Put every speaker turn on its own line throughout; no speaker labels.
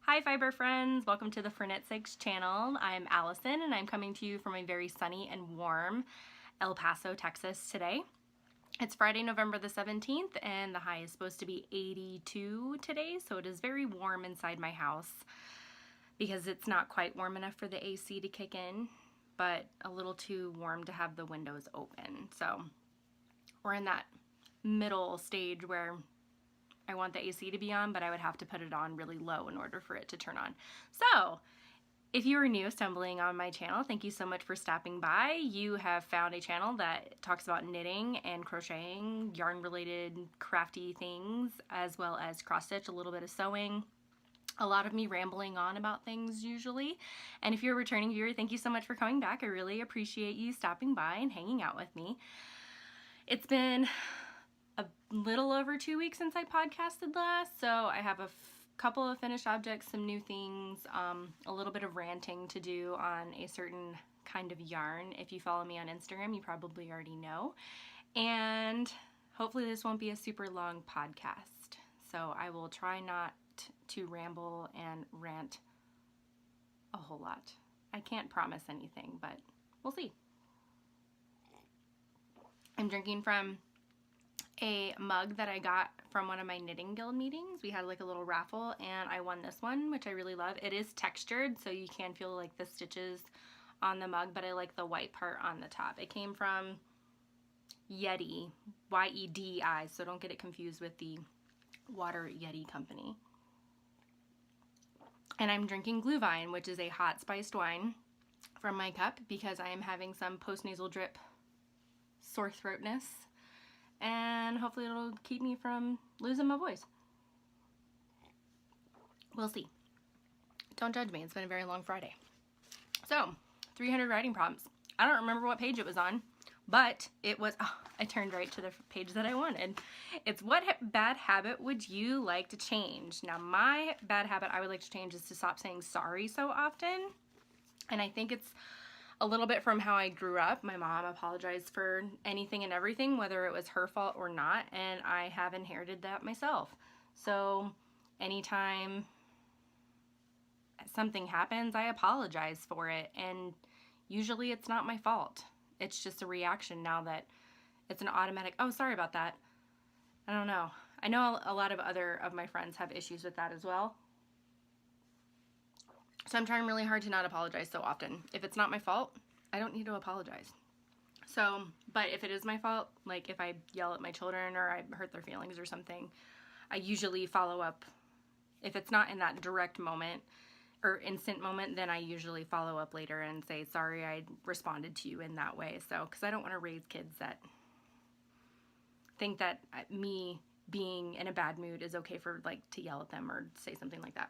Hi fiber friends, welcome to the For Knit's Sakes channel. I'm Allison and I'm coming to you from a very sunny and warm El Paso, Texas today. It's Friday, November the 17th and the high is supposed to be 82 today, so it is very warm inside my house because it's not quite warm enough for the AC to kick in, but a little too warm to have the windows open. So we're in that middle stage where I want the AC to be on, but I would have to put it on really low in order for it to turn on. So, if you are new stumbling on my channel, thank you so much for stopping by. You have found a channel that talks about knitting and crocheting, yarn-related crafty things, as well as cross-stitch, a little bit of sewing. A lot of me rambling on about things usually. And if you're a returning viewer, thank you so much for coming back. I really appreciate you stopping by and hanging out with me. It's been a little over 2 weeks since I podcasted last, so I have a couple of finished objects, some new things, a little bit of ranting to do on a certain kind of yarn. If you follow me on Instagram, you probably already know. And hopefully this won't be a super long podcast, so I will try not to ramble and rant a whole lot. I can't promise anything, but we'll see. I'm drinking from a mug that I got from one of my knitting guild meetings. We had like a little raffle and I won this one, which I really love. It is textured, so you can feel like the stitches on the mug, but I like the white part on the top. It came from Yeti, Y-E-D-I, so don't get it confused with the Water Yeti company. And I'm drinking Glühwein, which is a hot spiced wine, from my cup because I am having some postnasal drip sore throatness. And hopefully it'll keep me from losing my voice. We'll see. Don't judge me. It's been a very long Friday. So, 300 writing prompts. I don't remember what page it was on, but it was, I turned right to the page that I wanted. It's what bad habit would you like to change? Now, my bad habit I would like to change is to stop saying sorry so often. And I think it's a little bit from how I grew up. My mom apologized for anything and everything, whether it was her fault or not, and I have inherited that myself. So anytime something happens, I apologize for it, and usually it's not my fault. It's just a reaction now that it's an automatic, oh, sorry about that. I don't know. I know a lot of other of my friends have issues with that as well. So I'm trying really hard to not apologize so often. If it's not my fault, I don't need to apologize. So, but if it is my fault, like if I yell at my children or I hurt their feelings or something, I usually follow up. If it's not in that direct moment or instant moment, then I usually follow up later and say, sorry, I responded to you in that way. So, because I don't want to raise kids that think that me being in a bad mood is okay for like to yell at them or say something like that.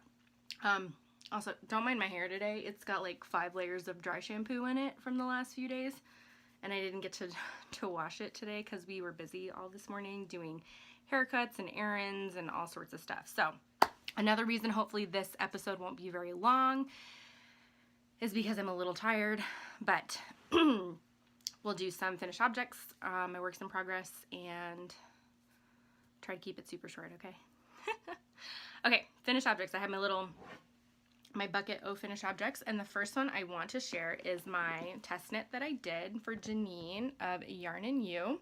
Also, don't mind my hair today. It's got like 5 layers of dry shampoo in it from the last few days. And I didn't get to wash it today because we were busy all this morning doing haircuts and errands and all sorts of stuff. So, another reason hopefully this episode won't be very long is because I'm a little tired. But we'll do some finished objects, my works in progress, and try to keep it super short, okay? Okay, finished objects. I have my bucket of finished objects, and the first one I want to share is my test knit that I did for Janine of Yarn and You,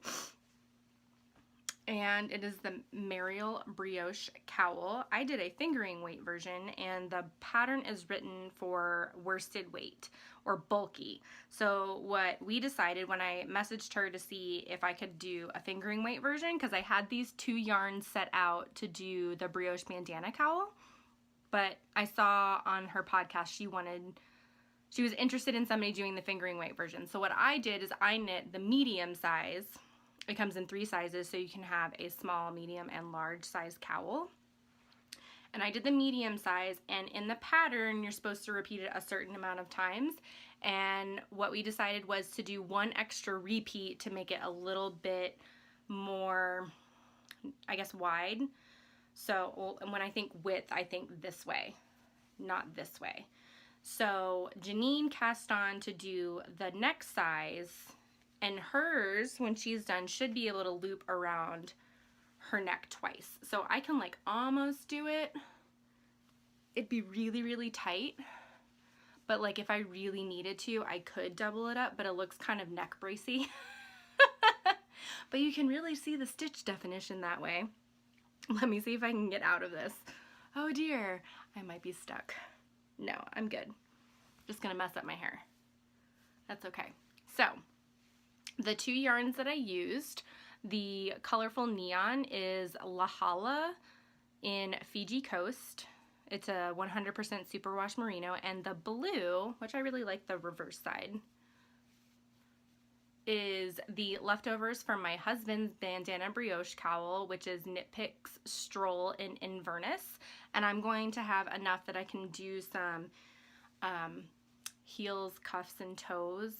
and it is the Mariel brioche cowl. I did a fingering weight version, and the pattern is written for worsted weight or bulky. So what we decided when I messaged her to see if I could do a fingering weight version, because I had these 2 yarns set out to do the brioche bandana cowl, but I saw on her podcast she was interested in somebody doing the fingering weight version. So what I did is I knit the medium size. It comes in 3 sizes, so you can have a small, medium, and large size cowl. And I did the medium size, and in the pattern you're supposed to repeat it a certain amount of times. And what we decided was to do 1 extra repeat to make it a little bit more, I guess, wide. So when I think width, I think this way, not this way. So Janine cast on to do the next size, and hers, when she's done, should be able to loop around her neck twice. So I can like almost do it, it'd be really, really tight. But like if I really needed to, I could double it up, but it looks kind of neck bracey. But you can really see the stitch definition that way. Let me see if I can get out of this. Oh dear, I might be stuck. No, I'm good. Just gonna mess up my hair. That's okay. So, the 2 yarns that I used, the colorful neon is Lahala in Fiji Coast. It's a 100% superwash merino, and the blue, which I really like the reverse side, is the leftovers from my husband's bandana brioche cowl, which is Knit Picks Stroll in Inverness. And I'm going to have enough that I can do some heels, cuffs, and toes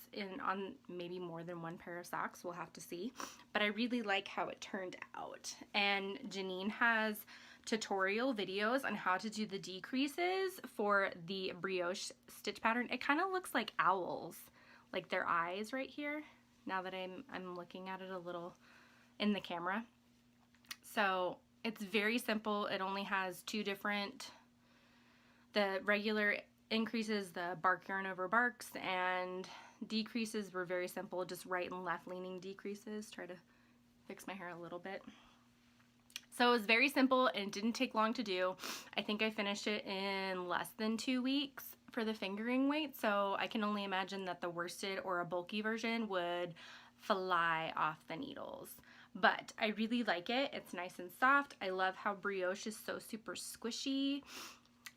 on maybe more than 1 pair of socks. We'll have to see. But I really like how it turned out. And Janine has tutorial videos on how to do the decreases for the brioche stitch pattern. It kind of looks like owls, like their eyes right here, now that I'm looking at it a little in the camera. So it's very simple. It only has 2 different, the regular increases, the bark yarn over barks, and decreases were very simple, just right and left leaning decreases. Try to fix my hair a little bit. So it was very simple and it didn't take long to do. I think I finished it in less than 2 weeks for the fingering weight, so I can only imagine that the worsted or a bulky version would fly off the needles. But I really like it. It's nice and soft. I love how brioche is so super squishy.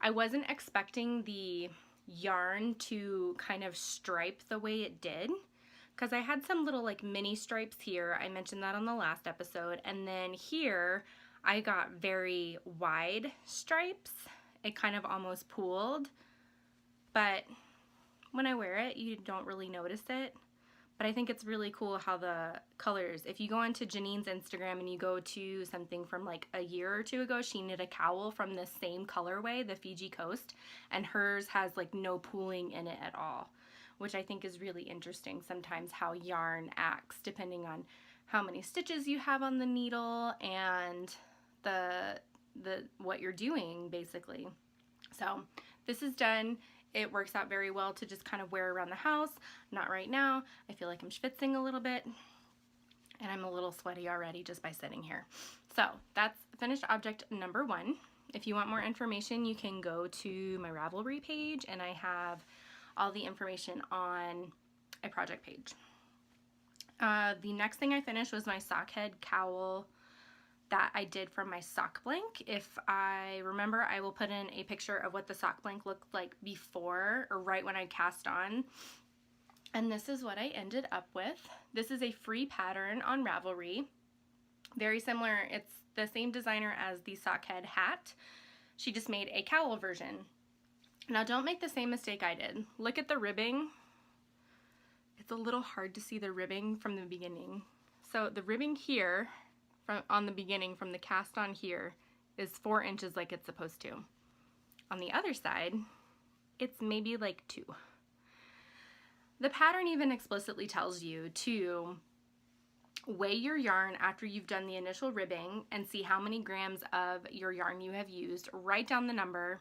I wasn't expecting the yarn to kind of stripe the way it did, because I had some little like mini stripes here. I mentioned that on the last episode. And then here I got very wide stripes. It kind of almost pooled. But when I wear it, you don't really notice it. But I think it's really cool how the colors, if you go onto Janine's Instagram and you go to something from like a year or 2 ago, she knit a cowl from the same colorway, the Fiji Coast, and hers has like no pooling in it at all, which I think is really interesting sometimes how yarn acts depending on how many stitches you have on the needle and the what you're doing basically. So this is done. It works out very well to just kind of wear around the house. Not right now. I feel like I'm schwitzing a little bit and I'm a little sweaty already just by sitting here. So that's finished object number 1. If you want more information, you can go to my Ravelry page, and I have all the information on a project page. The next thing I finished was my sock head cowl that I did from my sock blank. If I remember, I will put in a picture of what the sock blank looked like before or right when I cast on. And this is what I ended up with. This is a free pattern on Ravelry. Very similar. It's the same designer as the sock head hat. She just made a cowl version. Now don't make the same mistake I did. Look at the ribbing. It's a little hard to see the ribbing from the beginning. So the ribbing here on the beginning from the cast on here is 4 inches like it's supposed to. On the other side, it's maybe like 2. The pattern even explicitly tells you to weigh your yarn after you've done the initial ribbing and see how many grams of your yarn you have used. Write down the number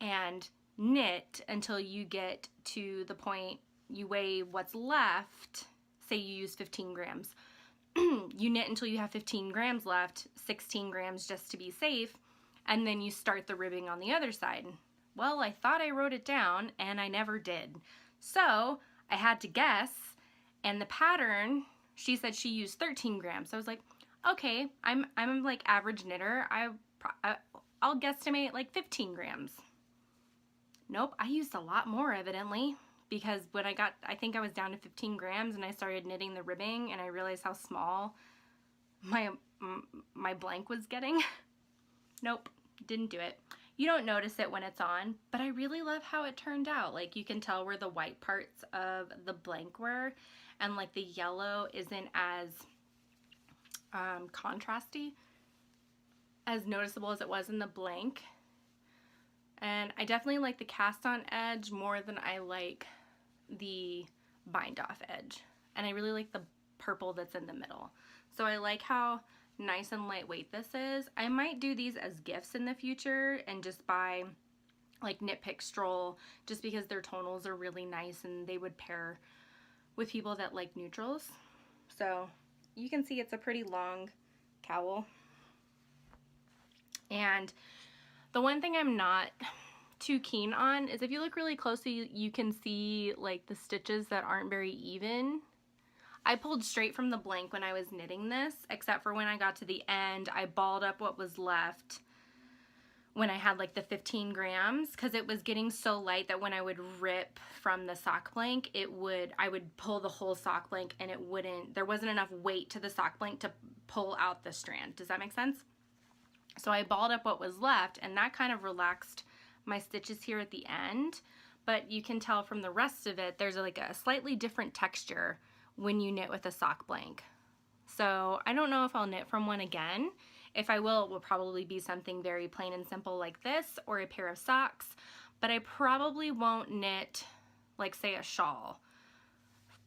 and knit until you get to the point you weigh what's left. Say you use 15 grams. You knit until you have 15 grams left, 16 grams just to be safe, and then you start the ribbing on the other side. Well, I thought I wrote it down and I never did. So I had to guess, and the pattern, she said she used 13 grams. So I was like, okay, I'm like average knitter. I'll guesstimate like 15 grams. Nope, I used a lot more evidently, because when I think I was down to 15 grams and I started knitting the ribbing and I realized how small my blank was getting. Nope, didn't do it. You don't notice it when it's on, but I really love how it turned out. Like you can tell where the white parts of the blank were, and like the yellow isn't as contrasty, as noticeable as it was in the blank. And I definitely like the cast on edge more than I like the bind off edge. And I really like the purple that's in the middle. So I like how nice and lightweight this is. I might do these as gifts in the future and just buy like Knit Pick Stroll, just because their tonals are really nice and they would pair with people that like neutrals. So you can see it's a pretty long cowl. And the one thing I'm not too keen on is if you look really closely, you can see like the stitches that aren't very even. I pulled straight from the blank when I was knitting this, except for when I got to the end, I balled up what was left when I had like the 15 grams, because it was getting so light that when I would rip from the sock blank, I would pull the whole sock blank and there wasn't enough weight to the sock blank to pull out the strand. Does that make sense? So I balled up what was left, and that kind of relaxed my stitches here at the end, but you can tell from the rest of it, there's like a slightly different texture when you knit with a sock blank. So I don't know if I'll knit from one again. If I will, it will probably be something very plain and simple like this, or a pair of socks, but I probably won't knit like say a shawl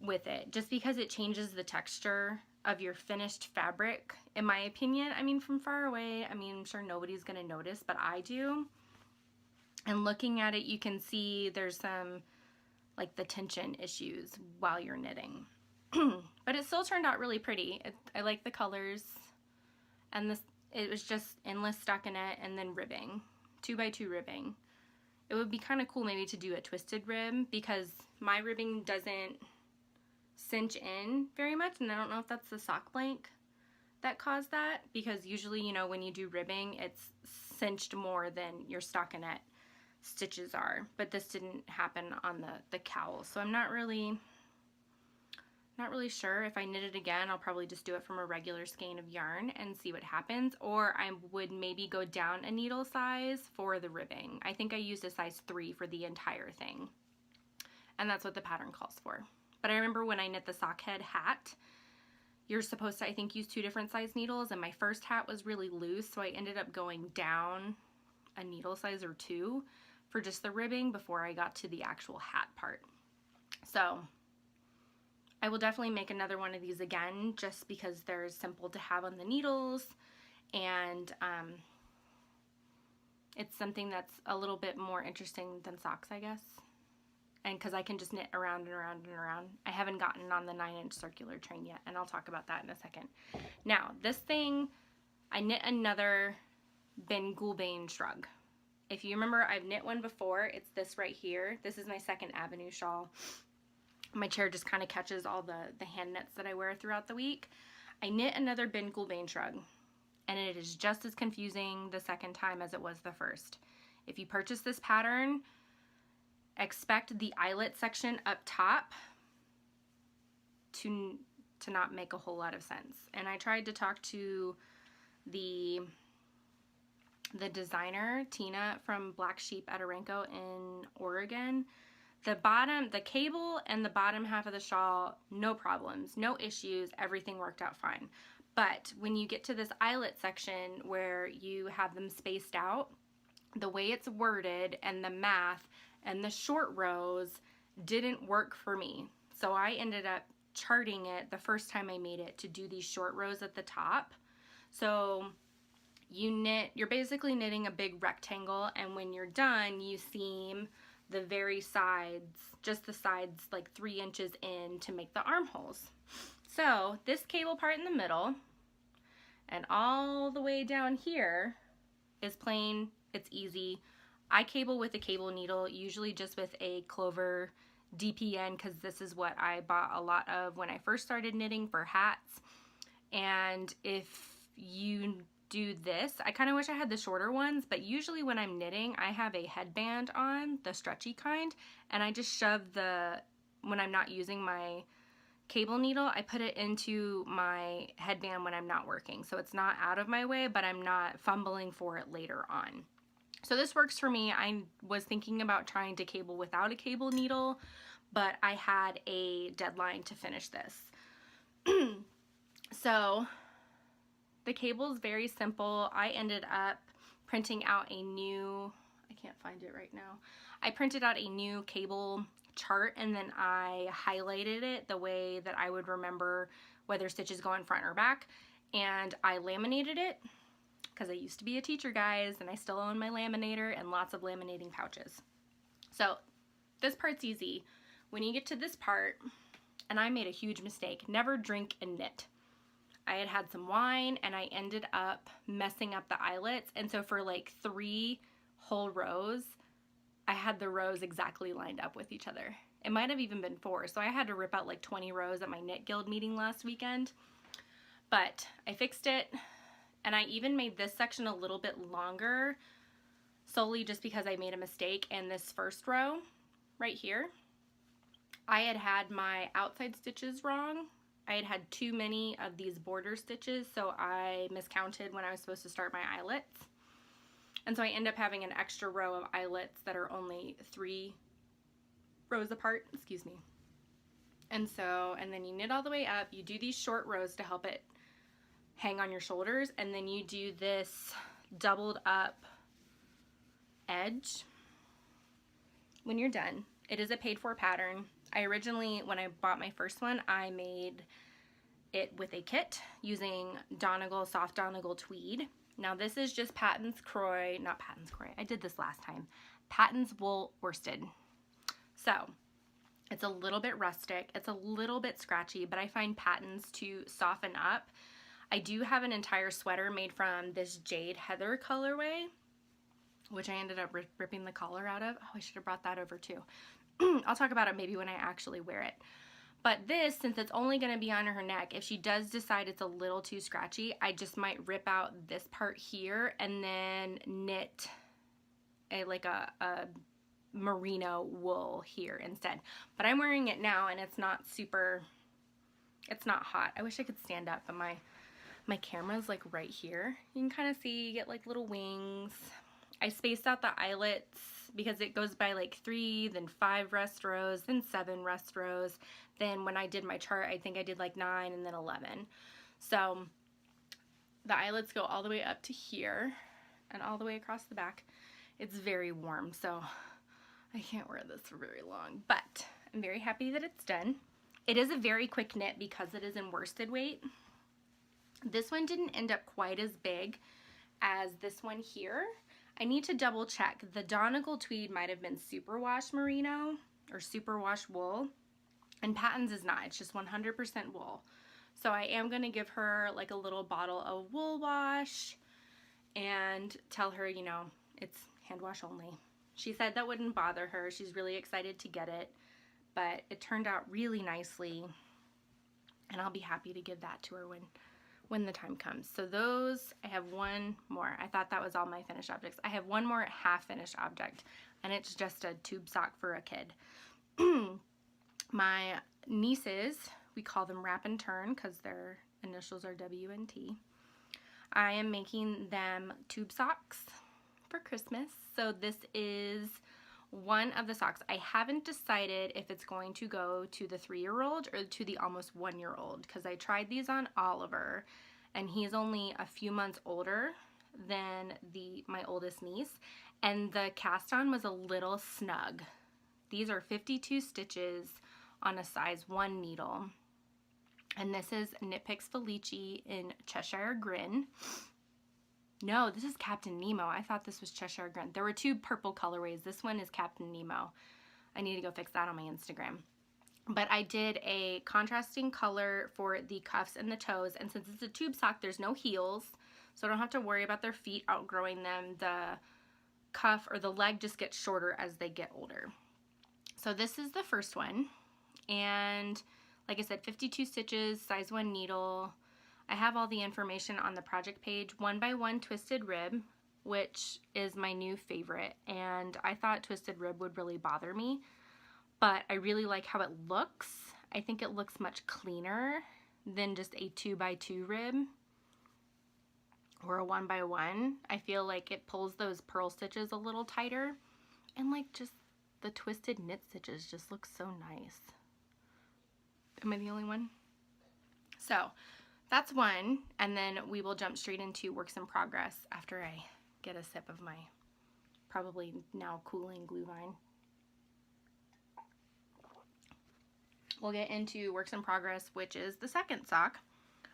with it, just because it changes the texture of your finished fabric, in my opinion. I mean, from far away, I mean, I'm sure nobody's gonna notice, but I do. And looking at it, you can see there's some like the tension issues while you're knitting. But it still turned out really pretty. I like the colors, and it was just endless stockinette and then ribbing, 2x2 ribbing. It would be kind of cool maybe to do a twisted rib, because my ribbing doesn't cinch in very much, and I don't know if that's the sock blank that caused that, because usually, you know, when you do ribbing, it's cinched more than your stockinette stitches are, but this didn't happen on the cowl. So I'm not really sure. If I knit it again, I'll probably just do it from a regular skein of yarn and see what happens, or I would maybe go down a needle size for the ribbing. I think I used a size 3 for the entire thing, and that's what the pattern calls for. But I remember when I knit the sock head hat, you're supposed to, I think, use 2 different size needles, and my first hat was really loose, so I ended up going down a needle size or 2 for just the ribbing before I got to the actual hat part. So I will definitely make another one of these again, just because they're simple to have on the needles, and it's something that's a little bit more interesting than socks, I guess. And because I can just knit around and around and around. I haven't gotten on the 9-inch circular train yet, and I'll talk about that in a second. Now, this thing, I knit another Ben Gulbane shrug. If you remember, I've knit one before. It's this right here. This is my 2nd Avenue shawl. My chair just kind of catches all the hand knits that I wear throughout the week. I knit another Ben Gulbane shrug, and it is just as confusing the second time as it was the first. If you purchase this pattern, expect the eyelet section up top to not make a whole lot of sense. And I tried to talk to the designer, Tina, from Black Sheep at Aranco in Oregon. The cable and the bottom half of the shawl, no problems, no issues, everything worked out fine. But when you get to this eyelet section where you have them spaced out, the way it's worded and the math and the short rows didn't work for me. So I ended up charting it the first time I made it to do these short rows at the top. So you're basically knitting a big rectangle, and when you're done, you seam the very sides, just the sides like 3 inches in to make the armholes. So this cable part in the middle and all the way down here is plain, it's easy. I cable with a cable needle, usually just with a Clover DPN, because this is what I bought a lot of when I first started knitting for hats. And if you do this, I kind of wish I had the shorter ones, but usually when I'm knitting, I have a headband on, the stretchy kind, and I just shove when I'm not using my cable needle, I put it into my headband when I'm not working. So it's not out of my way, but I'm not fumbling for it later on. So this works for me. I was thinking about trying to cable without a cable needle, but I had a deadline to finish this. So the cable is very simple. I ended up printing out a new, I can't find it right now. I printed out a new cable chart, and then I highlighted it the way that I would remember whether stitches go in front or back, and I laminated it because I used to be a teacher, guys, and I still own my laminator and lots of laminating pouches. So this part's easy. When you get to this part, and I made a huge mistake, never drink and knit. I had some wine and I ended up messing up the eyelets, and so for like 3 whole rows, I had the rows exactly lined up with each other. It might have even been 4, so I had to rip out like 20 rows at my Knit Guild meeting last weekend. But I fixed it, and I even made this section a little bit longer, solely just because I made a mistake in this first row right here. I had my outside stitches wrong. I had too many of these border stitches, so I miscounted when I was supposed to start my eyelets. And so I end up having an extra row of eyelets that are only 3 rows apart, excuse me. And then you knit all the way up, you do these short rows to help it hang on your shoulders, and then you do this doubled up edge when you're done. It is a paid for pattern. I originally, when I bought my first one, I made it with a kit using Donegal, soft Donegal tweed. Now this is just Patton's Croy, not Patton's Croy, I did this last time, Patton's wool worsted. So it's a little bit rustic, it's a little bit scratchy, but I find Patton's to soften up. I do have an entire sweater made from this Jade Heather colorway, which I ended up ripping the collar out of. Oh, I should have brought that over too. I'll talk about it maybe when I actually wear it. But this, since it's only going to be on her neck, if she does decide it's a little too scratchy, I just might rip out this part here and then knit like a merino wool here instead. But I'm wearing it now and it's not super, it's not hot. I wish I could stand up, but my camera's like right here. You can kind of see, you get like little wings. I spaced out the eyelets because it goes by like 3, then 5 rest rows, then 7 rest rows. Then when I did my chart, I think I did like 9 and then 11. So the eyelets go all the way up to here and all the way across the back. It's very warm, so I can't wear this for very long, but I'm very happy that it's done. It is a very quick knit because it is in worsted weight. This one didn't end up quite as big as this one here. I need to double check. The Donegal tweed might have been superwash merino or superwash wool, and Patton's is not. It's just 100% wool. So I am going to give her like a little bottle of wool wash and tell her, you know, it's hand wash only. She said that wouldn't bother her. She's really excited to get it, but it turned out really nicely, and I'll be happy to give that to her when the time comes. So those, I have one more. I thought that was all my finished objects. I have one more half finished object, and it's just a tube sock for a kid. My nieces, we call them Wrap and Turn because their initials are W and T. I am making them tube socks for Christmas. So this is one of the socks. I haven't decided if it's going to go to the 3-year-old or to the almost 1-year-old, because I tried these on Oliver and he's only a few months older than my oldest niece, and the cast on was a little snug. These are 52 stitches on a size 1 needle, and this is Knit Picks Felici in Cheshire Grin. No, this is Captain Nemo. I thought this was Cheshire Grin. There were 2 purple colorways. This one is Captain Nemo. I need to go fix that on my Instagram. But I did a contrasting color for the cuffs and the toes, and since it's a tube sock, there's no heels, so I don't have to worry about their feet outgrowing them. The cuff or the leg just gets shorter as they get older. So this is the first one, and like I said, 52 stitches, size 1 needle. I have all the information on the project page. 1x1 twisted rib, which is my new favorite, and I thought twisted rib would really bother me, but I really like how it looks. I think it looks much cleaner than just a 2x2 rib or a 1x1. I feel like it pulls those purl stitches a little tighter, and like just the twisted knit stitches just look so nice. Am I the only one? So that's one, and then we will jump straight into works in progress after I get a sip of my probably now cooling glue vine. We'll get into works in progress, which is the second sock,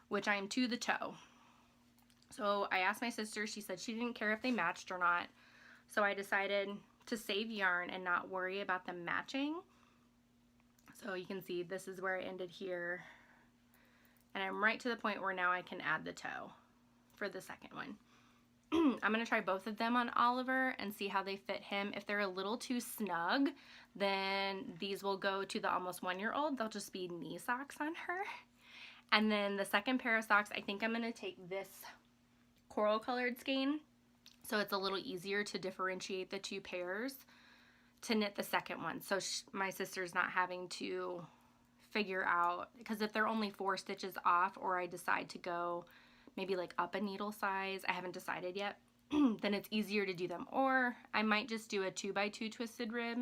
which I am to the toe. So I asked my sister, she said she didn't care if they matched or not. So I decided to save yarn and not worry about them matching. So you can see this is where I ended here. And I'm right to the point where now I can add the toe for the second one. I'm going to try both of them on Oliver and see how they fit him. If they're a little too snug, then these will go to the almost 1-year-old. They'll just be knee socks on her. And then the second pair of socks, I think I'm going to take this coral colored skein, so it's a little easier to differentiate the two pairs, to knit the second one. So my sister's not having to figure out, because if they're only 4 stitches off, or I decide to go maybe like up a needle size, I haven't decided yet, then it's easier to do them. Or I might just do a 2x2 twisted rib,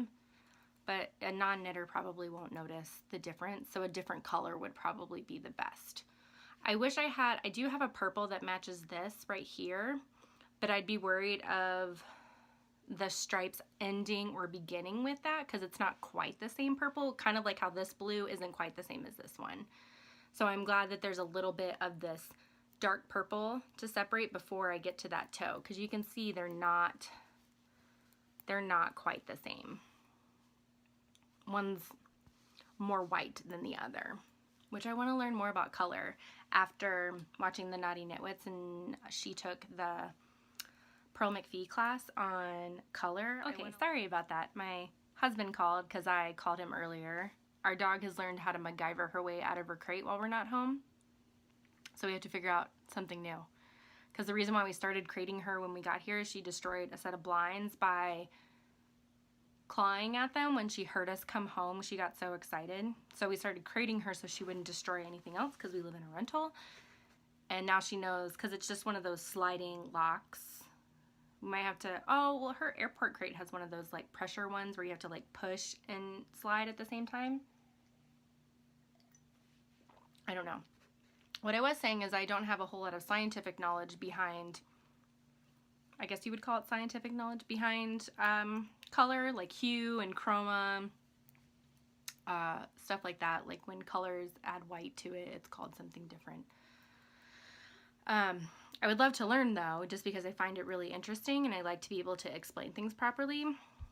but a non-knitter probably won't notice the difference, so a different color would probably be the best. I wish I do have a purple that matches this right here, but I'd be worried of the stripes ending or beginning with that, because it's not quite the same purple, kind of like how this blue isn't quite the same as this one. So I'm glad that there's a little bit of this dark purple to separate before I get to that toe, because you can see they're not quite the same. One's more white than the other, which I want to learn more about color after watching the Naughty Knitwits, and she took the Pearl McPhee class on color. Okay, sorry about that. My husband called because I called him earlier. Our dog has learned how to MacGyver her way out of her crate while we're not home, so we have to figure out something new. Because the reason why we started crating her when we got here is she destroyed a set of blinds by clawing at them. When she heard us come home, she got so excited. So we started crating her so she wouldn't destroy anything else, because we live in a rental. And now she knows, because it's just one of those sliding locks. We might have to, oh, well, her airport crate has one of those like pressure ones where you have to like push and slide at the same time. I don't know. What I was saying is I don't have a whole lot of scientific knowledge behind, I guess you would call it scientific knowledge behind color, like hue and chroma, stuff like that. Like when colors add white to it, it's called something different. I would love to learn though, just because I find it really interesting and I like to be able to explain things properly.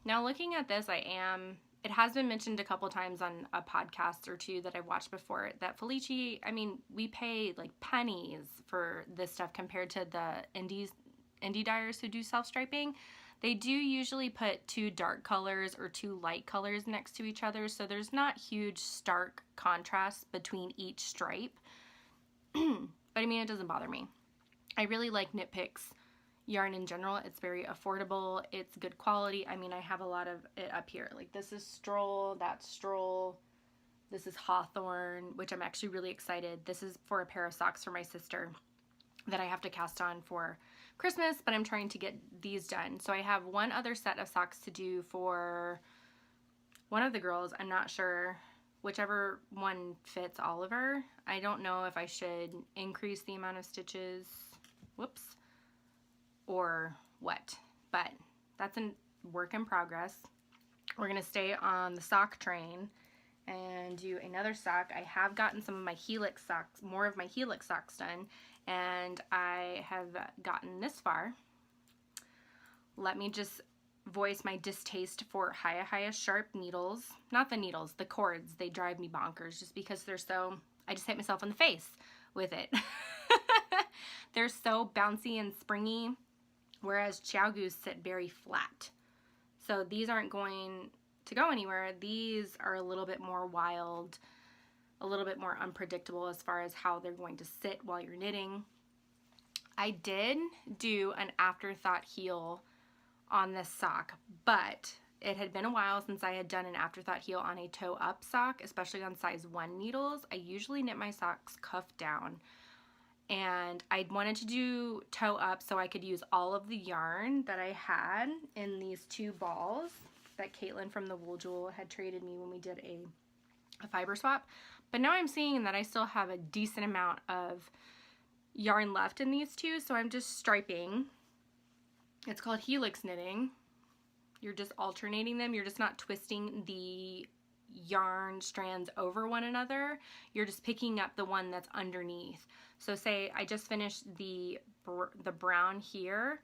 Now looking at this, it has been mentioned a couple times on a podcast or two that I've watched before, that Felici, I mean, we pay like pennies for this stuff compared to the indie dyers who do self-striping. They do usually put 2 dark colors or 2 light colors next to each other, so there's not huge stark contrast between each stripe. But I mean, it doesn't bother me. I really like Knit Picks yarn in general. It's very affordable. It's good quality. I mean, I have a lot of it up here. Like this is Stroll, that's Stroll. This is Hawthorne, which I'm actually really excited. This is for a pair of socks for my sister that I have to cast on for Christmas, but I'm trying to get these done. So I have one other set of socks to do for one of the girls. I'm not sure, whichever one fits Oliver. I don't know if I should increase the amount of stitches, whoops, or what, but that's a work in progress. We're gonna stay on the sock train and do another sock. I have gotten some of my helix socks, more of my helix socks done, and I have gotten this far. Let me just voice my distaste for Hiya sharp needles. Not the needles, the cords. They drive me bonkers just because they're so, I just hit myself in the face with it. They're so bouncy and springy, whereas Chow Goose sit very flat. So these aren't going to go anywhere. These are a little bit more wild, a little bit more unpredictable as far as how they're going to sit while you're knitting. I did do an afterthought heel on this sock, but it had been a while since I had done an afterthought heel on a toe up sock, especially on size 1 needles. I usually knit my socks cuff down, and I wanted to do toe up so I could use all of the yarn that I had in these 2 balls that Caitlin from the Wool Jewel had traded me when we did a fiber swap. But now I'm seeing that I still have a decent amount of yarn left in these 2, so I'm just striping. It's called helix knitting. You're just alternating them. You're just not twisting the yarn strands over one another. You're just picking up the one that's underneath. So say I just finished the the brown here,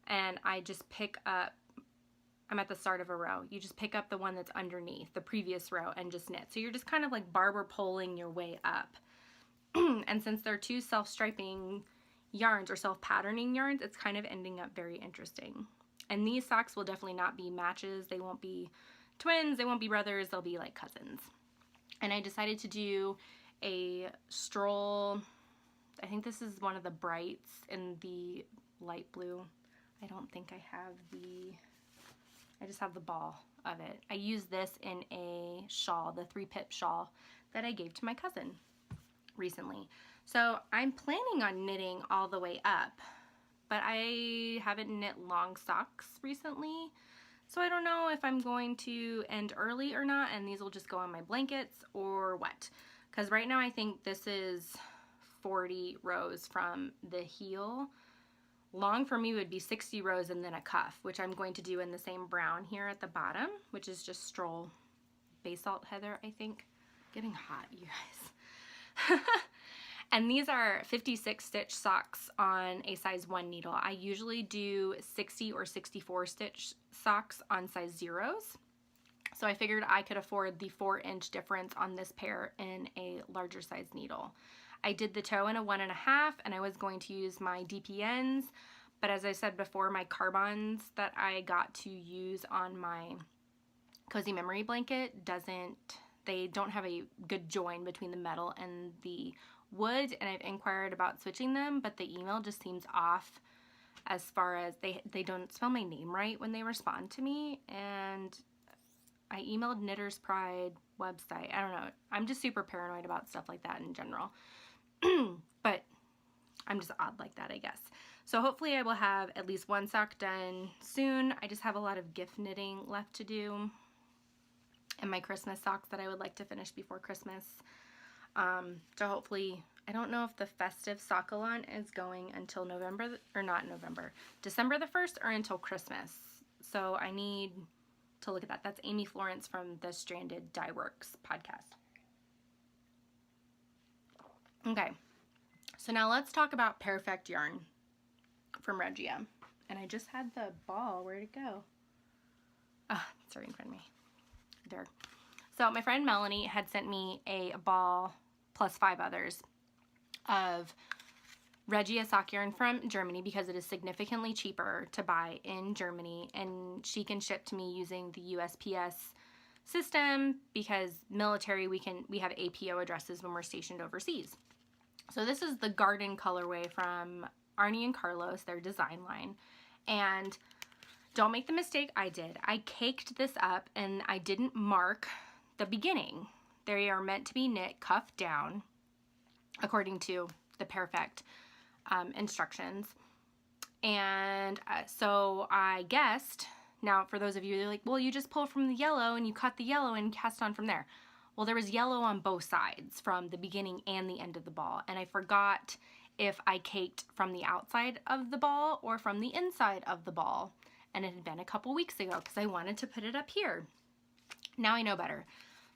and I just pick up, I'm at the start of a row. You just pick up the one that's underneath the previous row and just knit. So you're just kind of like barber poling your way up. And since they're two self-striping yarns or self-patterning yarns, it's kind of ending up very interesting. And these socks will definitely not be matches. They won't be twins, they won't be brothers, they'll be like cousins. And I decided to do a stroll. I think this is one of the brights in the light blue. I don't think I have I just have the ball of it. I used this in a shawl, the 3-pip shawl that I gave to my cousin recently. So I'm planning on knitting all the way up, but I haven't knit long socks recently. So I don't know if I'm going to end early or not, and these will just go on my blankets or what. Because right now I think this is 40 rows from the heel. Long for me would be 60 rows and then a cuff, which I'm going to do in the same brown here at the bottom, which is just Stroll Basalt Heather, I think. Getting hot, you guys. And these are 56 stitch socks on a size 1 needle. I usually do 60 or 64 stitch socks on size 0s. So I figured I could afford the 4-inch difference on this pair in a larger size needle. I did the toe in a 1.5, and I was going to use my DPNs, but as I said before, my carbons that I got to use on my Cozy Memory blanket they don't have a good join between the metal and the wood, and I've inquired about switching them, but the email just seems off as far as they don't spell my name right when they respond to me, and I emailed Knitter's Pride website. I don't know. I'm just super paranoid about stuff like that in general. But I'm just odd like that, I guess. So hopefully I will have at least one sock done soon. I just have a lot of gift knitting left to do, and my Christmas socks that I would like to finish before Christmas. So hopefully, I don't know if the festive sock-a-lon is going until December the 1st or until Christmas. So I need to look at that. That's Amy Florence from the Stranded Dye Works podcast. Okay, so now let's talk about Pairfect yarn from Regia. And I just had the ball. Where'd it go? Ah, it's right in front of me. There. So my friend Melanie had sent me a ball plus 5 others of Regia sock yarn from Germany because it is significantly cheaper to buy in Germany, and she can ship to me using the USPS system because military, we have APO addresses when we're stationed overseas. So this is the garden colorway from Arnie and Carlos, their design line. And don't make the mistake I did. I caked this up and I didn't mark the beginning. They are meant to be knit cuff down according to the Pairfect instructions. And so I guessed, now for those of you, they're like, well, you just pull from the yellow and you cut the yellow and cast on from there. Well, there was yellow on both sides from the beginning and the end of the ball, and I forgot if I caked from the outside of the ball or from the inside of the ball, and it had been a couple weeks ago because I wanted to put it up here. Now I know better.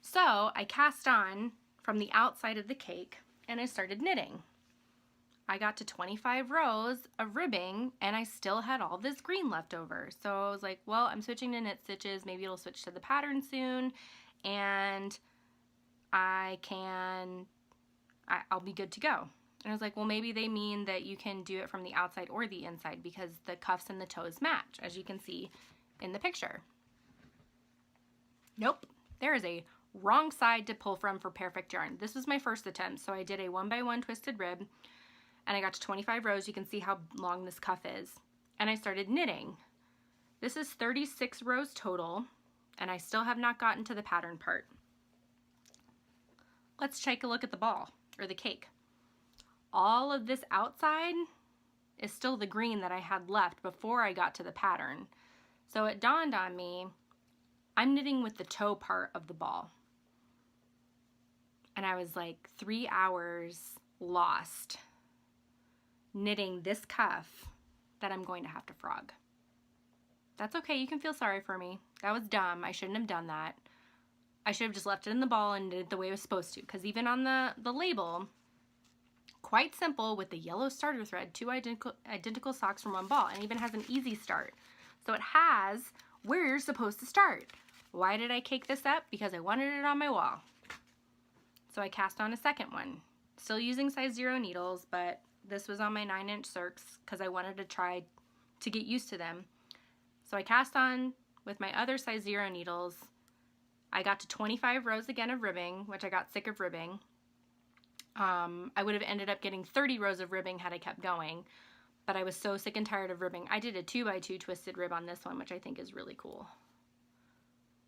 So I cast on from the outside of the cake and I started knitting. I got to 25 rows of ribbing and I still had all this green left over. So I was like, well, I'm switching to knit stitches. Maybe it'll switch to the pattern soon, and I'll be good to go. And I was like, well, maybe they mean that you can do it from the outside or the inside because the cuffs and the toes match, as you can see in the picture. Nope, there is a wrong side to pull from for Pairfect yarn. This was my first attempt, so I did a 1x1 twisted rib, and I got to 25 rows. You can see how long this cuff is. And I started knitting. This is 36 rows total, and I still have not gotten to the pattern part. Let's take a look at the ball, or the cake. All of this outside is still the green that I had left before I got to the pattern. So it dawned on me, I'm knitting with the toe part of the ball. And I was like 3 hours lost knitting this cuff that I'm going to have to frog. That's okay, you can feel sorry for me. That was dumb, I shouldn't have done that. I should have just left it in the ball and did it the way it was supposed to, because even on the label, quite simple with the yellow starter thread, 2 identical socks from one ball, and even has an easy start. So it has where you're supposed to start. Why did I cake this up? Because I wanted it on my wall. So I cast on a second one. Still using size 0 needles, but this was on my 9-inch circs because I wanted to try to get used to them. So I cast on with my other size 0 needles. I got to 25 rows again of ribbing, which I got sick of ribbing. I would have ended up getting 30 rows of ribbing had I kept going, but I was so sick and tired of ribbing. I did a 2x2 twisted rib on this one, which I think is really cool.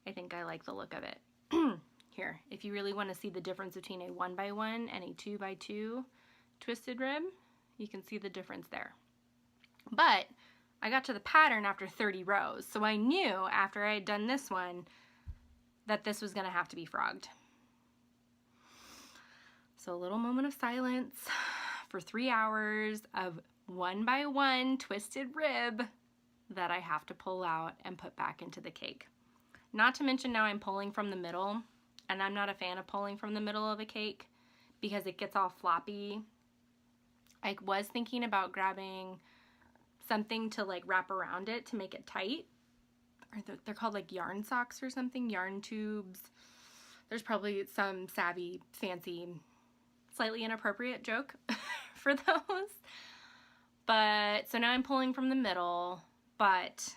I think I like the look of it. Here, if you really want to see the difference between a 1x1 and a 2x2 twisted rib, you can see the difference there. But I got to the pattern after 30 rows, so I knew after I had done this one that this was going to have to be frogged. So a little moment of silence for 3 hours of 1x1 twisted rib that I have to pull out and put back into the cake. Not to mention now I'm pulling from the middle, and I'm not a fan of pulling from the middle of a cake because it gets all floppy. I was thinking about grabbing something to like wrap around it to make it tight. They're called like yarn socks or something, yarn tubes. There's probably some savvy, fancy, slightly inappropriate joke for those. But so now I'm pulling from the middle, but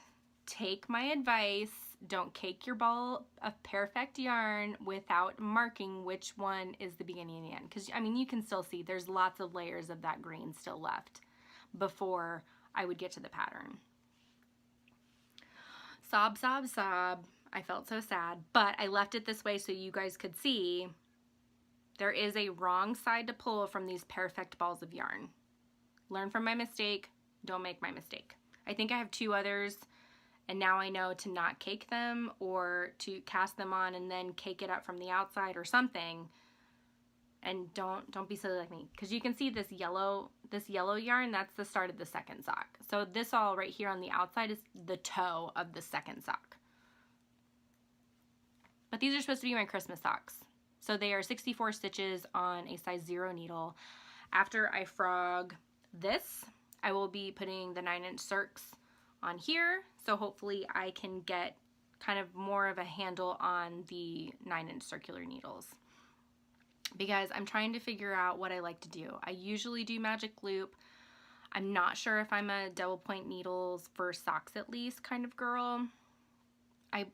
take my advice. Don't cake your ball of Pairfect yarn without marking which one is the beginning and the end. Because, I mean, you can still see there's lots of layers of that green still left before I would get to the pattern. Sob, sob, sob. I felt so sad, but I left it this way so you guys could see there is a wrong side to pull from these Pairfect balls of yarn. Learn from my mistake. Don't make my mistake. I think I have 2 others, and now I know to not cake them or to cast them on and then cake it up from the outside or something. And don't be silly like me, because you can see this yellow yarn, that's the start of the second sock. So this all right here on the outside is the toe of the second sock. But these are supposed to be my Christmas socks. So they are 64 stitches on a size 0 needle. After I frog this, I will be putting the 9-inch circs on here. So hopefully I can get kind of more of a handle on the 9-inch circular needles, because I'm trying to figure out what I like to do. I usually do magic loop. I'm not sure if I'm a double point needles for socks at least kind of girl.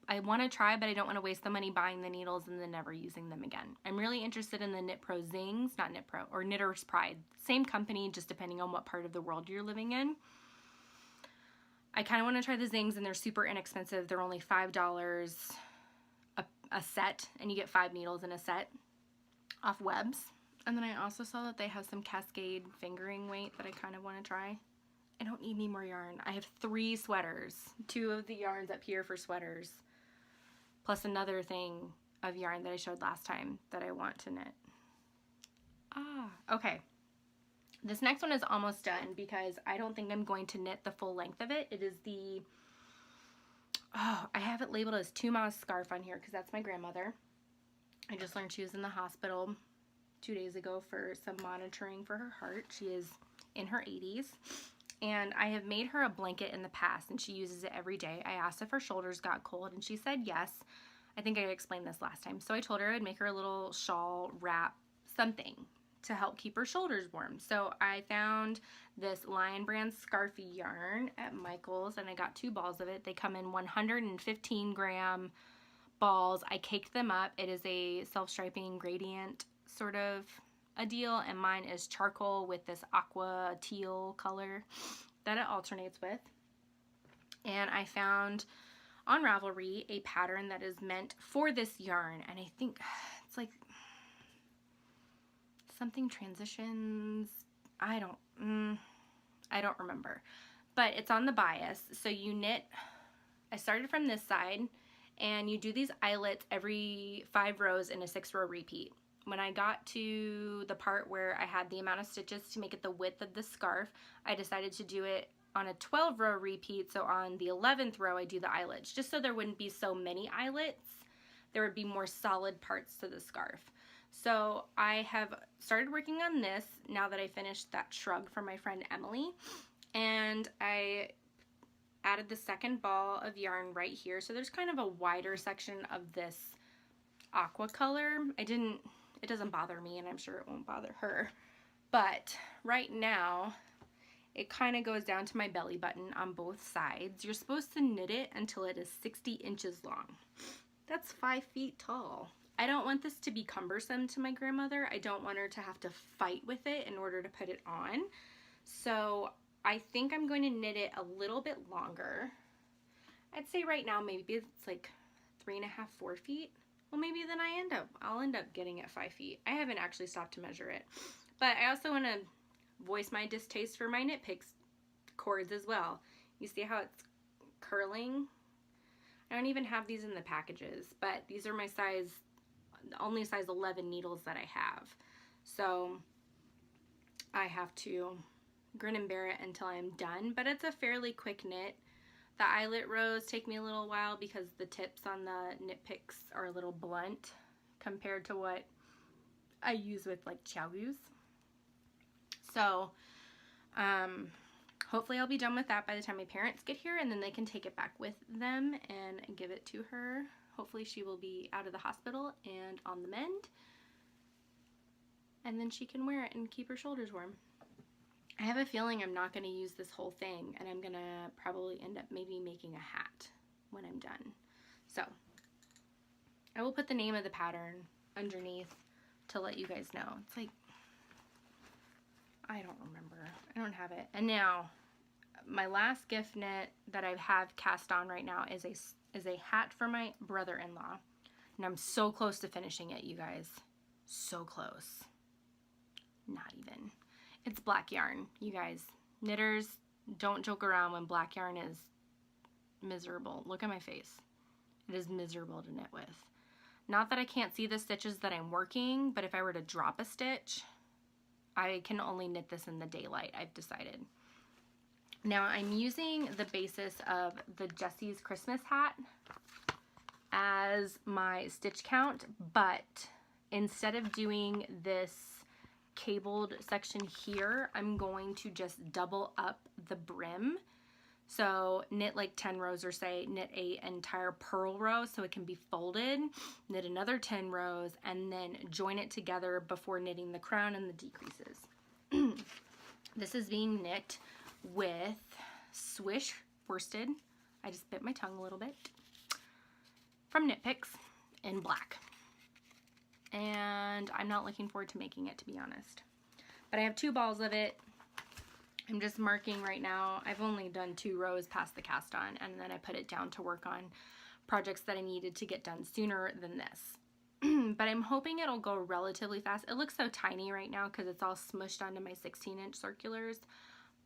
I want to try, but I don't want to waste the money buying the needles and then never using them again. I'm really interested in the Knit Pro Zings, not Knit Pro, or Knitter's Pride. Same company, just depending on what part of the world you're living in. I kind of want to try the Zings, and they're super inexpensive. They're only $5 a set, and you get 5 needles in a set off Webs. And then I also saw that they have some Cascade fingering weight that I kind of want to try. I don't need any more yarn. I have 3 sweaters, 2 of the yarns up here for sweaters, plus another thing of yarn that I showed last time that I want to knit. Okay. This next one is almost done because I don't think I'm going to knit the full length of it. It is the, I have it labeled as 2 Ma's scarf on here because that's my grandmother. I just learned she was in the hospital 2 days ago for some monitoring for her heart. She is in her 80s. And I have made her a blanket in the past, and she uses it every day. I asked if her shoulders got cold, and she said yes. I think I explained this last time. So I told her I'd make her a little shawl, wrap, something to help keep her shoulders warm. So I found this Lion Brand Scarfy yarn at Michael's, and I got 2 balls of it. They come in 115 gram balls. I caked them up. It is a self-striping gradient sort of a deal, and mine is charcoal with this aqua teal color that it alternates with. And I found on Ravelry a pattern that is meant for this yarn, and I think it's like something transitions. I don't remember, but it's on the bias. So you knit, I started from this side, and you do these eyelets every 5 rows in a 6-row repeat. When I got to the part where I had the amount of stitches to make it the width of the scarf, I decided to do it on a 12-row repeat. So on the 11th row, I do the eyelets, just so there wouldn't be so many eyelets. There would be more solid parts to the scarf. So I have started working on this now that I finished that shrug from my friend Emily, and I added the second ball of yarn right here. So there's kind of a wider section of this aqua color. It doesn't bother me, and I'm sure it won't bother her. But right now, it kind of goes down to my belly button on both sides. You're supposed to knit it until it is 60 inches long. That's 5 feet tall. I don't want this to be cumbersome to my grandmother. I don't want her to have to fight with it in order to put it on. So I think I'm going to knit it a little bit longer. I'd say right now maybe it's like 3.5, 4 feet. Well, maybe then I'll end up getting it 5 feet. I haven't actually stopped to measure it. But I also want to voice my distaste for my Knit Picks cords as well. You see how it's curling? I don't even have these in the packages, but these are my only size 11 needles that I have. So I have to grin and bear it until I'm done, but it's a fairly quick knit. The eyelet rows take me a little while because the tips on the Knit Picks are a little blunt compared to what I use with like chow-goos. So hopefully I'll be done with that by the time my parents get here, and then they can take it back with them and give it to her. Hopefully she will be out of the hospital and on the mend, and then she can wear it and keep her shoulders warm. I have a feeling I'm not going to use this whole thing, and I'm going to probably end up maybe making a hat when I'm done. So I will put the name of the pattern underneath to let you guys know. It's like, I don't remember. I don't have it. And now my last gift knit that I have cast on right now is a hat for my brother-in-law. And I'm so close to finishing it, you guys. So close. Not even. It's black yarn, you guys. Knitters, don't joke around when black yarn is miserable. Look at my face. It is miserable to knit with. Not that I can't see the stitches that I'm working, but if I were to drop a stitch, I can only knit this in the daylight, I've decided. Now I'm using the basis of the Jessie's Christmas hat as my stitch count, but instead of doing this cabled section here, I'm going to just double up the brim. So knit like 10 rows, or say knit a entire purl row so it can be folded, knit another 10 rows, and then join it together before knitting the crown and the decreases. This is being knit with Swish worsted. I just bit my tongue a little bit. From Knit Picks in black. And I'm not looking forward to making it, to be honest. But I have 2 balls of it. I'm just marking right now. I've only done 2 rows past the cast on, and then I put it down to work on projects that I needed to get done sooner than this. But I'm hoping it'll go relatively fast. It looks so tiny right now because it's all smushed onto my 16-inch circulars,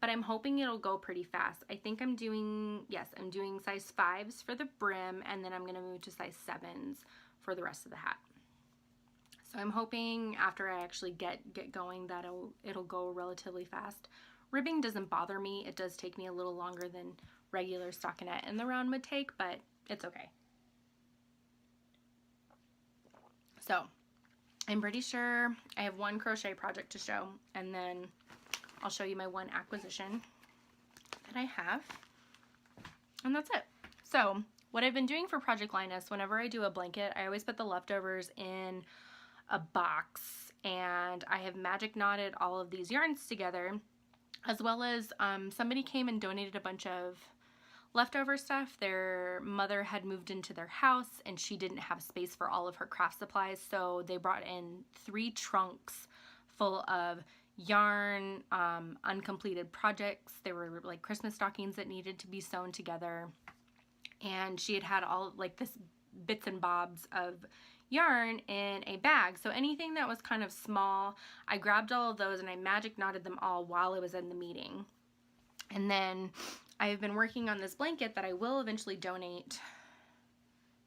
but I'm hoping it'll go pretty fast. I think I'm doing size 5s for the brim, and then I'm going to move to size 7s for the rest of the hat. So I'm hoping after I actually get going that it'll go relatively fast. Ribbing doesn't bother me. It does take me a little longer than regular stockinette in the round would take, but it's okay. So I'm pretty sure I have 1 crochet project to show, and then I'll show you my 1 acquisition that I have, and that's it. So what I've been doing for Project Linus, whenever I do a blanket, I always put the leftovers in a box, and I have magic knotted all of these yarns together, as well as somebody came and donated a bunch of leftover stuff. Their mother had moved into their house and she didn't have space for all of her craft supplies, so they brought in 3 trunks full of yarn, uncompleted projects. They were like Christmas stockings that needed to be sewn together, and she had all like this bits and bobs of yarn in a bag. So anything that was kind of small, I grabbed all of those and I magic knotted them all while I was in the meeting. And then I've been working on this blanket that I will eventually donate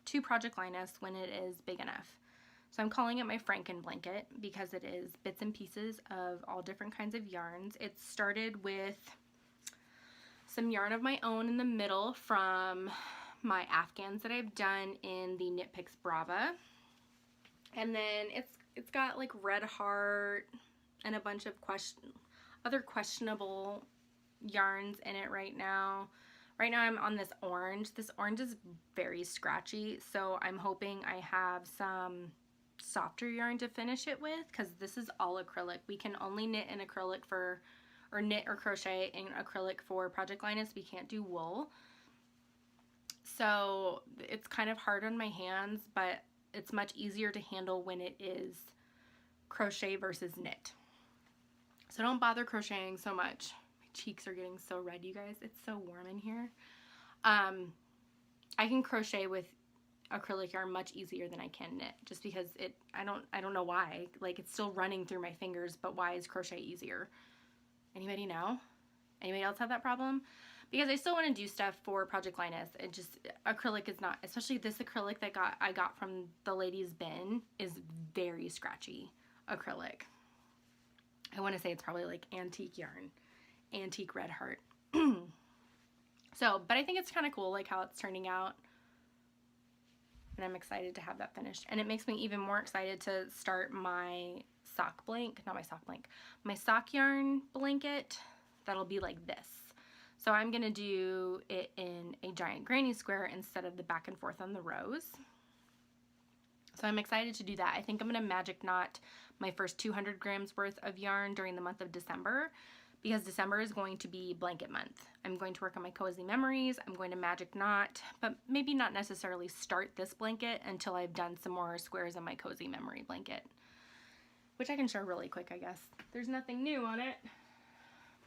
to Project Linus when it is big enough. So I'm calling it my Franken blanket because it is bits and pieces of all different kinds of yarns. It started with some yarn of my own in the middle from my Afghans that I've done in the Knit Picks Brava. And then it's it's got like red heart and a bunch of other questionable yarns in it right now. Right now I'm on this orange. This orange is very scratchy, so I'm hoping I have some softer yarn to finish it with, because this is all acrylic. We can only knit in acrylic or knit or crochet in acrylic for Project Linus. We can't do wool. So it's kind of hard on my hands, but it's much easier to handle when it is crochet versus knit. So don't bother crocheting so much. My cheeks are getting so red, you guys. It's so warm in here. I can crochet with acrylic yarn much easier than I can knit, just because I don't know why. Like, it's still running through my fingers, but why is crochet easier? Anybody know? Anybody else have that problem? Because I still want to do stuff for Project Linus. It just, acrylic is not, especially this acrylic that I got from the ladies' bin is very scratchy acrylic. I want to say it's probably like antique yarn, antique red heart. So, but I think it's kind of cool, like how it's turning out. And I'm excited to have that finished. And it makes me even more excited to start my sock blank, not my sock blank, my sock yarn blanket. That'll be like this. So I'm gonna do it in a giant granny square instead of the back and forth on the rows. So I'm excited to do that. I think I'm gonna magic knot my first 200 grams worth of yarn during the month of December, because December is going to be blanket month. I'm going to work on my cozy memories. I'm going to magic knot, but maybe not necessarily start this blanket until I've done some more squares on my cozy memory blanket, which I can show really quick, I guess. There's nothing new on it,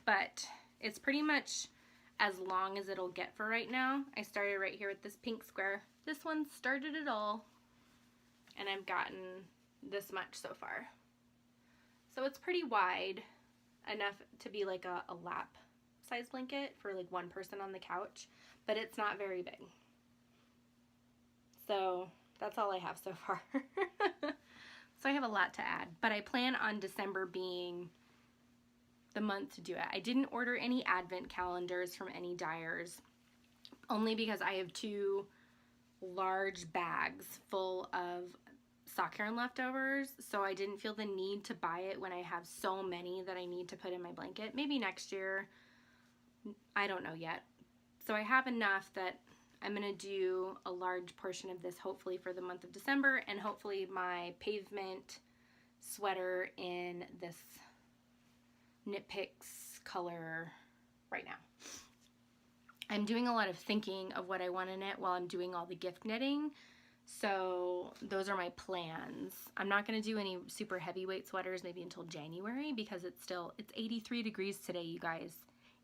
but it's pretty much as long as it'll get for right now. I started right here with this pink square. This one started it all, and I've gotten this much so far. So it's pretty wide, enough to be like a lap size blanket for like one person on the couch, but it's not very big. So that's all I have so far. So I have a lot to add, but I plan on December being the month to do it. I didn't order any advent calendars from any dyers, only because I have 2 large bags full of sock yarn leftovers, so I didn't feel the need to buy it when I have so many that I need to put in my blanket. Maybe next year, I don't know yet. So I have enough that I'm gonna do a large portion of this hopefully for the month of December, and hopefully my pavement sweater in this Knit Picks color right now. I'm doing a lot of thinking of what I want to knit while I'm doing all the gift knitting. So those are my plans. I'm not going to do any super heavyweight sweaters maybe until January, because it's 83 degrees today, you guys.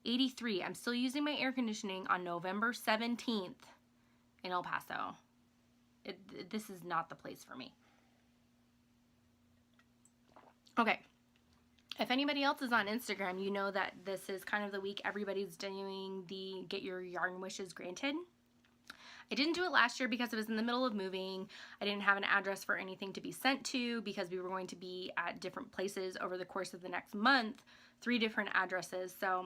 83. I'm still using my air conditioning on November 17th in El Paso. This is not the place for me. Okay. If anybody else is on Instagram, you know that this is kind of the week everybody's doing the Get Your Yarn Wishes Granted. I didn't do it last year because I was in the middle of moving. I didn't have an address for anything to be sent to, because we were going to be at different places over the course of the next month, 3 different addresses. So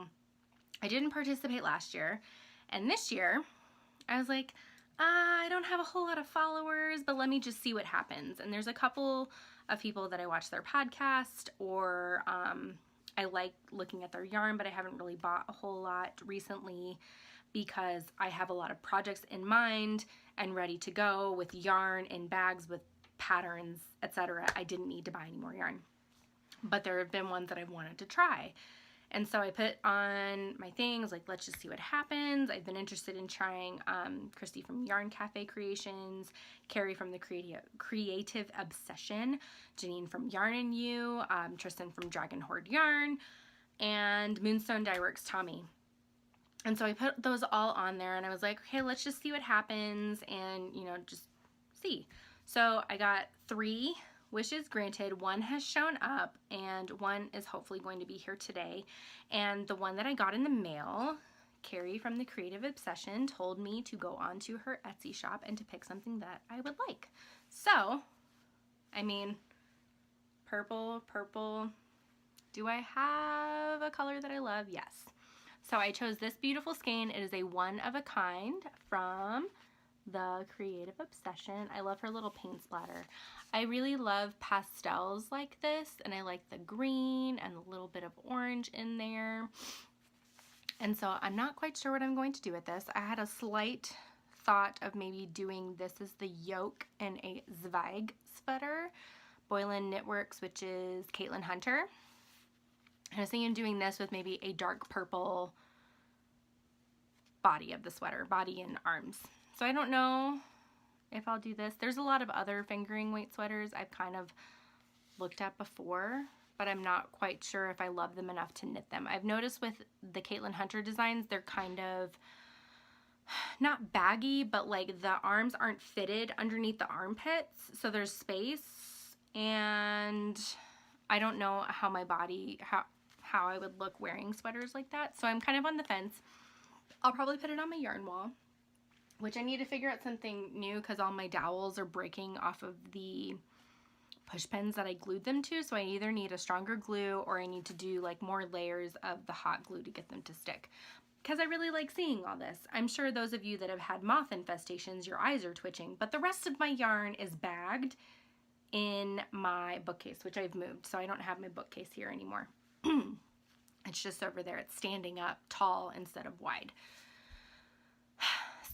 I didn't participate last year. And this year, I was like, I don't have a whole lot of followers, but let me just see what happens. And there's a couple of people that I watch their podcast, or I like looking at their yarn, but I haven't really bought a whole lot recently, because I have a lot of projects in mind and ready to go with yarn in bags with patterns, etc. I didn't need to buy any more yarn, but there have been ones that I've wanted to try. And so I put on my things like, let's just see what happens. I've been interested in trying Christy from Yarn Cafe Creations, Carrie from the Creative Obsession, Janine from Yarn and You, Tristan from Dragon Horde Yarn, and Moonstone Dyeworks Tommy. And so I put those all on there, and I was like, okay, let's just see what happens, and, you know, just see. So I got 3 wishes granted. 1 has shown up, and 1 is hopefully going to be here today. And the one that I got in the mail, Carrie from the Creative Obsession told me to go onto her Etsy shop and to pick something that I would like. So, I mean, purple. Do I have a color that I love? Yes. So I chose this beautiful skein. It is a one of a kind from The Creative Obsession. I love her little paint splatter. I really love pastels like this, and I like the green and a little bit of orange in there. And so I'm not quite sure what I'm going to do with this. I had a slight thought of maybe doing this as the yoke in a Zweig sweater. Boylan Knitworks, which is Caitlin Hunter. And I was thinking of doing this with maybe a dark purple body of the sweater, body and arms. So I don't know if I'll do this. There's a lot of other fingering weight sweaters I've kind of looked at before, but I'm not quite sure if I love them enough to knit them. I've noticed with the Caitlin Hunter designs, they're kind of not baggy, but like the arms aren't fitted underneath the armpits, so there's space, and I don't know how my body, how I would look wearing sweaters like that, so I'm kind of on the fence. I'll probably put it on my yarn wall, which I need to figure out something new because all my dowels are breaking off of the push pins that I glued them to, so I either need a stronger glue or I need to do like more layers of the hot glue to get them to stick, because I really like seeing all this. I'm sure those of you that have had moth infestations, your eyes are twitching, but the rest of my yarn is bagged in my bookcase, which I've moved, so I don't have my bookcase here anymore. It's just over there. It's standing up tall instead of wide.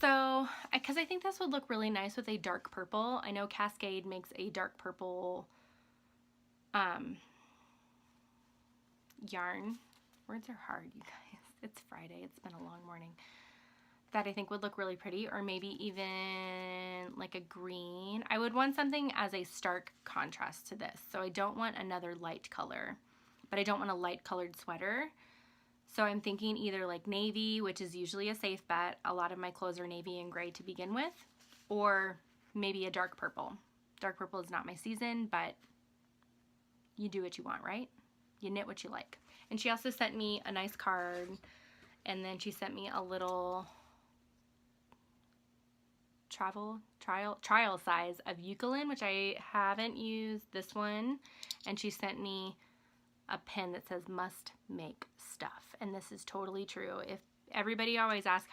So, because I think this would look really nice with a dark purple. I know Cascade makes a dark purple yarn. Words are hard, you guys. It's Friday. It's been a long morning. That I think would look really pretty, or maybe even like a green. I would want something as a stark contrast to this. So I don't want another light color, but I don't want a light colored sweater. So I'm thinking either like navy, which is usually a safe bet. A lot of my clothes are navy and gray to begin with, or maybe a dark purple. Dark purple is not my season, but you do what you want, right? You knit what you like. And she also sent me a nice card, and then she sent me a little trial size of eucalyptus, which I haven't used this one, and she sent me a pen that says must make stuff, and this is totally true. If everybody always asks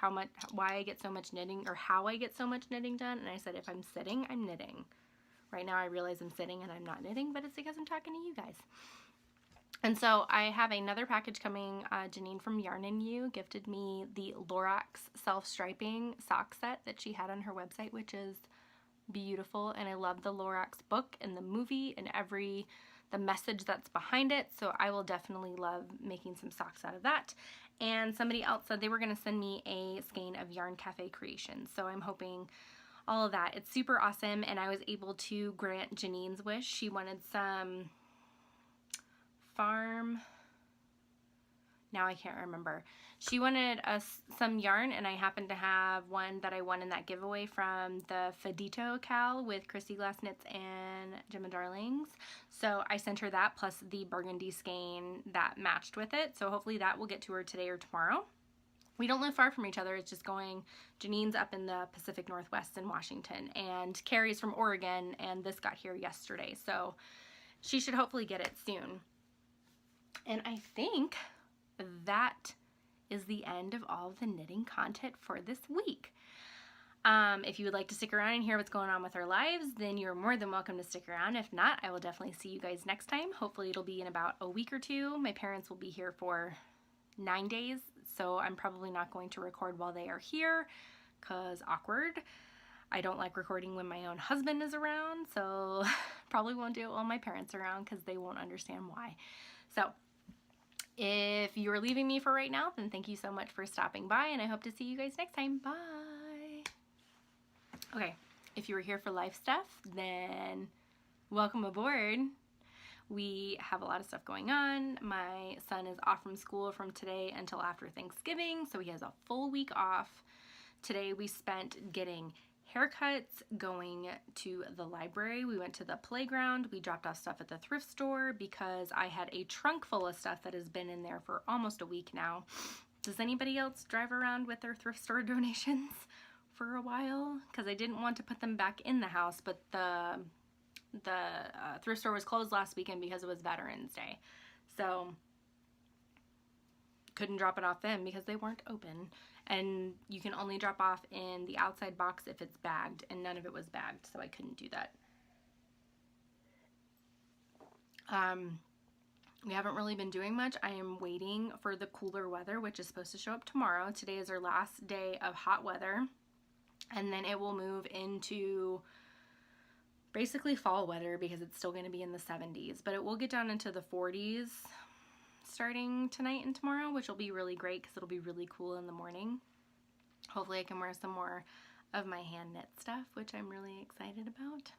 why I get so much knitting or how I get so much knitting done, and I said if I'm sitting, I'm knitting. Right now I realize I'm sitting and I'm not knitting, but it's because I'm talking to you guys. And so I have another package coming. Janine from Yarn and You gifted me the Lorax self-striping sock set that she had on her website, which is beautiful, and I love the Lorax book and the movie and the message that's behind it, so I will definitely love making some socks out of that. And somebody else said they were going to send me a skein of Yarn Cafe creations, so I'm hoping all of that. It's super awesome, and I was able to grant Janine's wish. She wanted some farm, now I can't remember. She wanted some yarn, and I happen to have one that I won in that giveaway from the Fedito cowl with Christy Glass Knits and Gemma Darlings. So I sent her that plus the burgundy skein that matched with it. So hopefully that will get to her today or tomorrow. We don't live far from each other. It's just going, Janine's up in the Pacific Northwest in Washington, and Carrie's from Oregon, and this got here yesterday. So she should hopefully get it soon. And I think that is the end of all of the knitting content for this week. If you would like to stick around and hear what's going on with our lives, then you're more than welcome to stick around. If not, I will definitely see you guys next time. Hopefully it'll be in about a week or two. My parents will be here for 9 days, so I'm probably not going to record while they are here, because awkward. I don't like recording when my own husband is around, so probably won't do it while my parents are around because they won't understand why. So if you're leaving me for right now, then thank you so much for stopping by, and I hope to see you guys next time. Bye! Okay, if you were here for life stuff, then welcome aboard. We have a lot of stuff going on. My son is off from school from today until after Thanksgiving, so he has a full week off. Today we spent getting haircuts, going to the library, we went to the playground, we dropped off stuff at the thrift store because I had a trunk full of stuff that has been in there for almost a week now. Does anybody else drive around with their thrift store donations for a while? Because I didn't want to put them back in the house, but the thrift store was closed last weekend because it was Veterans Day, so couldn't drop it off then because they weren't open. and you can only drop off in the outside box if it's bagged, and none of it was bagged, so I couldn't do that. We haven't really been doing much. I am waiting for the cooler weather, which is supposed to show up tomorrow. Today is our last day of hot weather, and then it will move into basically fall weather because it's still going to be in the 70s, but it will get down into the 40s starting tonight and tomorrow, which will be really great because it'll be really cool in the morning. Hopefully I can wear some more of my hand knit stuff, which I'm really excited about.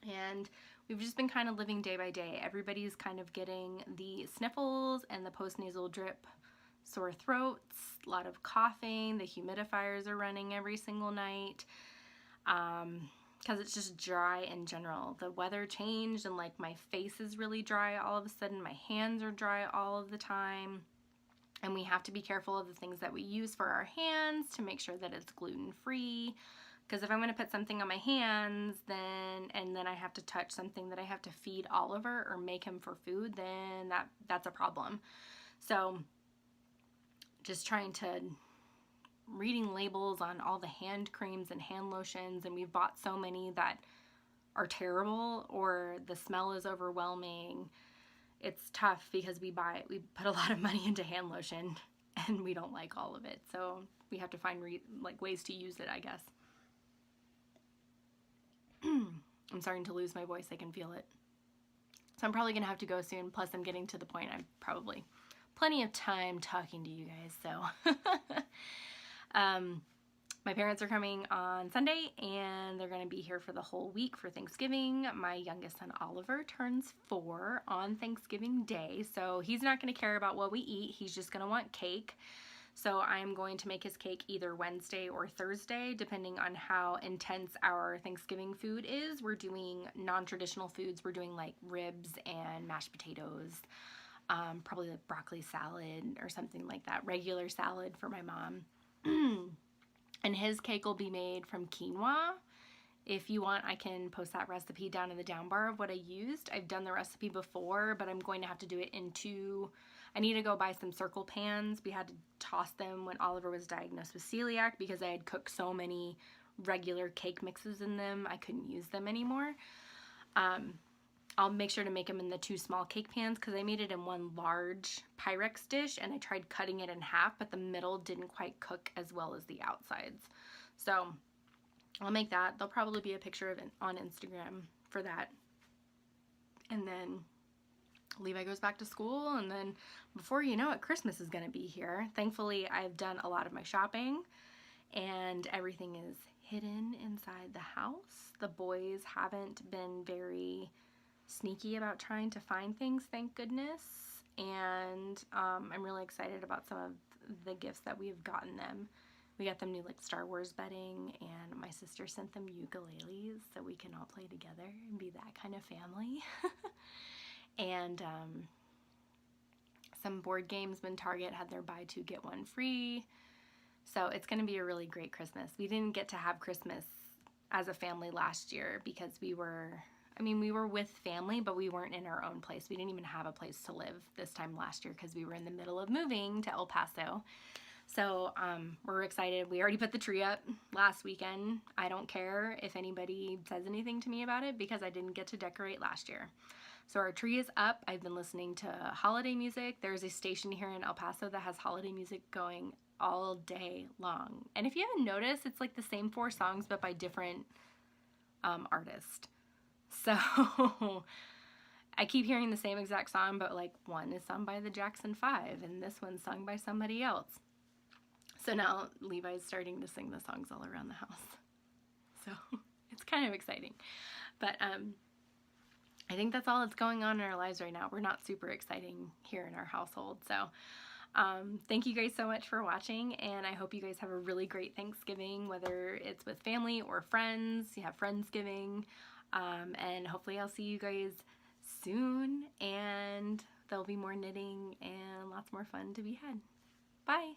And we've just been kind of living day by day. Everybody's kind of getting the sniffles and the postnasal drip, sore throats, a lot of coughing. The humidifiers are running every single night because it's just dry in general. The weather changed and like my face is really dry all of a sudden. My hands are dry all of the time. And we have to be careful of the things that we use for our hands to make sure that it's gluten-free. Because if I'm going to put something on my hands, and then I have to touch something that I have to feed Oliver or make him for food, then that's a problem. So just trying to reading labels on all the hand creams and hand lotions, and we've bought so many that are terrible or the smell is overwhelming. It's tough because we put a lot of money into hand lotion and we don't like all of it. So we have to find like ways to use it, I guess. I'm starting to lose my voice. I can feel it. So I'm probably going to have to go soon. Plus I'm getting to the point I'm probably plenty of time talking to you guys. So my parents are coming on Sunday and they're going to be here for the whole week for Thanksgiving. My youngest son Oliver turns 4 on Thanksgiving Day. So he's not going to care about what we eat. He's just going to want cake. So I'm going to make his cake either Wednesday or Thursday, depending on how intense our Thanksgiving food is. We're doing non-traditional foods. We're doing like ribs and mashed potatoes, probably like broccoli salad or something like that, regular salad for my mom. And his cake will be made from quinoa. If you want, I can post that recipe down in the down bar of what I used. I've done the recipe before, but I'm going to have to do it in I need to go buy some circle pans. We had to toss them when Oliver was diagnosed with celiac because I had cooked so many regular cake mixes in them. I couldn't use them anymore. I'll make sure to make them in the 2 small cake pans because I made it in 1 large Pyrex dish and I tried cutting it in half, but the middle didn't quite cook as well as the outsides. So I'll make that. There'll probably be a picture of it on Instagram for that. And then Levi goes back to school, and then before you know it, Christmas is going to be here. Thankfully, I've done a lot of my shopping and everything is hidden inside the house. The boys haven't been very sneaky about trying to find things, thank goodness. And I'm really excited about some of the gifts that we've gotten them. We got them new like Star Wars bedding, and my sister sent them ukuleles so we can all play together and be that kind of family. And some board games when Target had their buy 2 get 1 free. So it's going to be a really great Christmas. We didn't get to have Christmas as a family last year because we were with family, but we weren't in our own place. We didn't even have a place to live this time last year because we were in the middle of moving to El Paso. So we're excited. We already put the tree up last weekend. I don't care if anybody says anything to me about it because I didn't get to decorate last year. So our tree is up. I've been listening to holiday music. There's a station here in El Paso that has holiday music going all day long. And if you haven't noticed, it's like the same 4 songs but by different artists. So I keep hearing the same exact song, but like one is sung by the Jackson 5 and this one's sung by somebody else. So now Levi's starting to sing the songs all around the house. So it's kind of exciting. But I think that's all that's going on in our lives right now. We're not super exciting here in our household. So thank you guys so much for watching, and I hope you guys have a really great Thanksgiving, whether it's with family or friends. You have Friendsgiving, and hopefully I'll see you guys soon, and there'll be more knitting and lots more fun to be had. Bye!